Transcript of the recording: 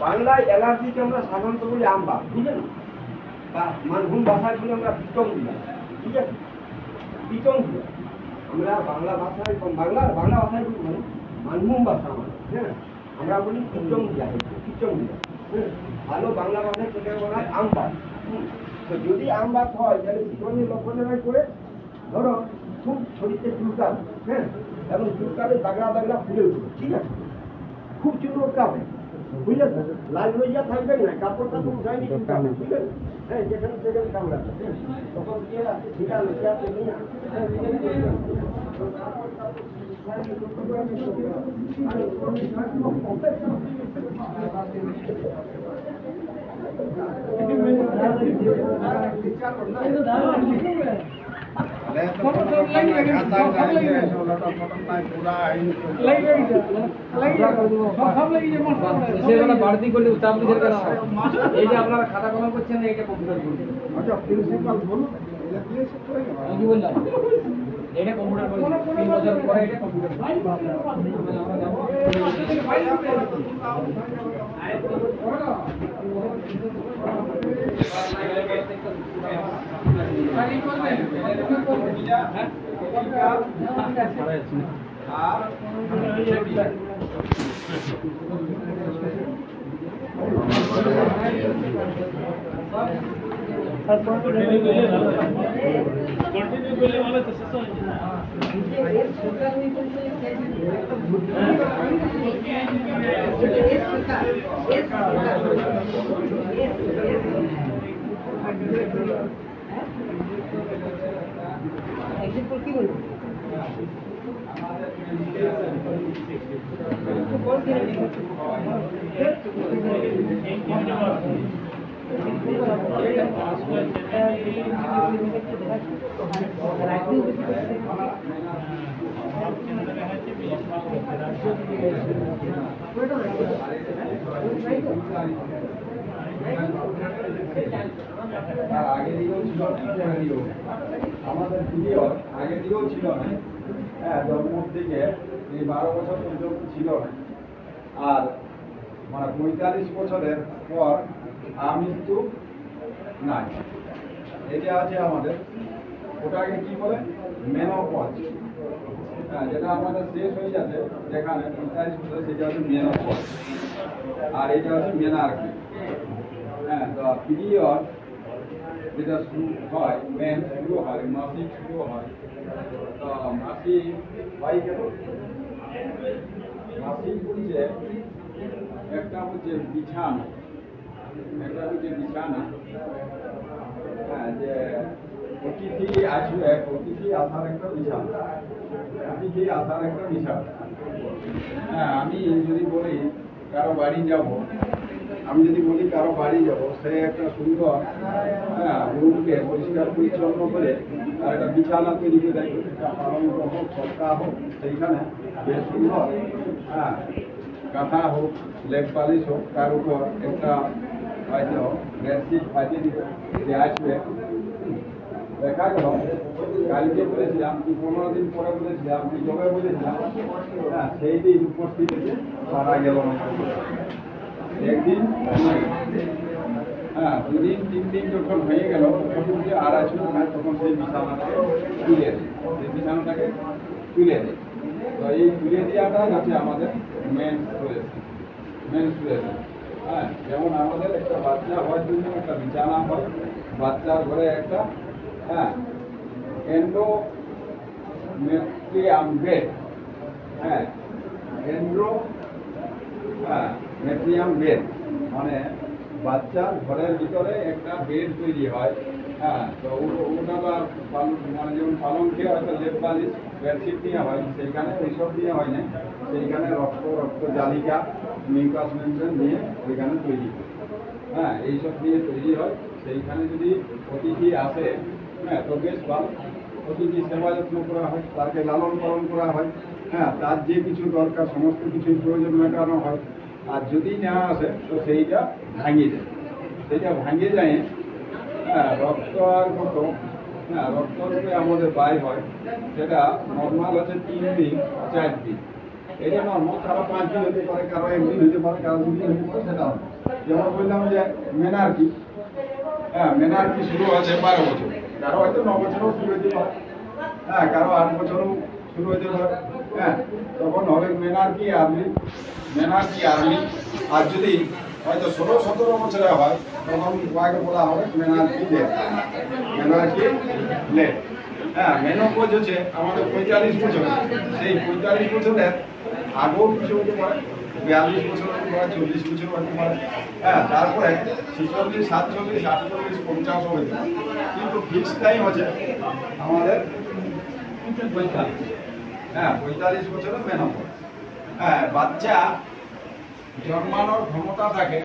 বাংলায় অ্যালার্জিকে আমরা সাধারণত বলি আম্বা, বুঝলেন? বা মানভূম ভাষায় বলি আমরা পিতং দিলা, ঠিক আছে? পিতং দিলা আমরা বাংলা ভাষায় বাংলা ভাষায় বলি মানে মানভূম ভাষা মানে, হ্যাঁ আমরা বলি পিতং দিয়া, পিতং দিয়া, হ্যাঁ ভালো বাংলা ভাষায় সেটা বলা হয় আম্বা। তো যদি আম্বা হয় তাহলে জীবনের লক্ষণের করে ধরো খুব শরীরে চুলকাল, হ্যাঁ এবং চুলকালে দাগড়া দাগড়া ফুলে উঠবে, ঠিক আছে? খুব চুলকাবে, বুঝলেন? লাল রইয়া থাকবে না, কাপড়টা তো উঠায়নি, চুলকাবে, বুঝলেন? হ্যাঁ যেখানে সেখানে কামড়াবে, তখন কি ঠিক আছে বাড়তি করলে চাপ দিতে এই যে আপনারা খাতা কলম করছেন এটা কম্পিউটার করবেন। আচ্ছা প্রিন্সিপাল বলুন কি বললাম এটা কম্পিউটার করে 3 বছর পরে এটা কম্পিউটার আগে দিকেও ছিল আমাদের ভিডিও আগে দিকেও ছিল না, হ্যাঁ জন্ম থেকে এই 12 বছর পর্যন্ত ছিল না। আর মানে 45 বছরের পর আমৃত্যু নাই। এটা আছে আমাদের, ওটাকে কি বলে মেনোপজ। যেটা আমাদের শেষ হয়ে যাচ্ছে যেখানে 45 বছর, সেটা হচ্ছে মেনোপজ। আর এটা হচ্ছে মেনার্কি। তো পিরিয়ড যেটা শুরু হয়, মেন শুরু হয়, মাসিক শুরু হয়। তো মাসিক হয় কেন? মাসিক হচ্ছে একটা হচ্ছে বিছানা, একটা হচ্ছে বিছানা। যে অতিথি আসবে, অতিথি আসার একটা বিছানা, অতিথি আসার একটা বিছানা। আমি যদি বলি কারো বাড়ি যাব, আমি যদি বলি কারো বাড়ি যাব, সে একটা সুন্দর রুমকে পরিষ্কার পরিচ্ছন্ন করে আর একটা বিছানা তৈরি করে দেয়, একটা পালঙ্ক হোক, ছক্কা হোক, সেইখানে বেশ সুন্দর কাঁথা হোক, লেপ পালিশ হোক, তার উপর একটা হয়তো বেডশিট পাঠিয়ে দিবে, যে আসবে। দেখা গেল কালকে বলেছিলাম কি 15 দিন পরে বলেছিলাম কি জবে বলেছিলাম, সেই দিন উপস্থিত হয়েছে, মারা গেল না। একদিন, 2 দিন 3 দিন যখন হয়ে গেল, তখন যে আর আসলো না, তখন সেই বিছানাটাকে তুলে দেয়, সেই বিছানাটাকে তুলে দেয়। তো এই তুলে দেওয়াটা হচ্ছে আমাদের মেনস্ট্রুয়েশন। যেমন আমাদের একটা বাচ্চা হওয়ার জন্য একটা বিছানা হয়, বাচ্চার ঘরে একটা এন্ডোমেট্রিয়াম বেড, এন্ডোমেট্রিয়াম বেড মানে বাচ্চার ঘরের ভিতরে একটা বেড তৈরি হয়। তো ওটা মানে যেমন পালঙ্কে হয়তো লেপ বালিশ বেডশিট নিয়ে হয়, সেইখানে ওইসব দিয়ে হয় না, সেইখানে রক্ত জালিকা মিউকাস মেমব্রেন নিয়ে ওইখানে তৈরি হয়। এইসব দিয়ে তৈরি হয়। সেইখানে যদি অতিথি আসে, তো বেশ ভালো, অতিথি সেবা যত্ন করা হয়, তাকে লালন পালন করা হয়, তার যে কিছু দরকার সমস্ত কিছুই প্রয়োজন মেটানো হয়। আর যদি না আসে তো সেইটা ভাঙিয়ে যায়, সেইটা ভাঙিয়ে যায় রক্ত আর মতো রক্ত রূপে আমাদের বাইর হয়। সেটা নর্মাল হচ্ছে 3 দিন 4 দিন, এটা নর্মাল। কারো 5 দিন হতে পারে, কারো 1 দিন হতে পারে, কারো 2 দিন হতে পারে, সেটা যেমন বললাম যে মেনার্কি, মেনার্কি শুরু আছে 12 বছর, কারো হয়তো 9 বছরও শুরু হতে পারে, কারো 8 বছরও শুরু হতে পারে। তখন হবে মেনার্কি আর্লি। আর যদি হয়তো 16-17 বছরে হয়, তখন কয়েকে বলা হবে মেনার্কি লেট। মেনোপজ হচ্ছে আমাদের 45 বছর। সেই 45 বছরের আগেও কিছু হতে পারে, 42 বছর হতে পারে, 40 বছর হতে পারে। তারপরে 46, 47, 48, 50 হতে পারে। কিন্তু ফিক্স টাইম হচ্ছে আমাদের 45 বছরের মেনোপজ। বাচ্চা জন্মানোর ক্ষমতা থাকে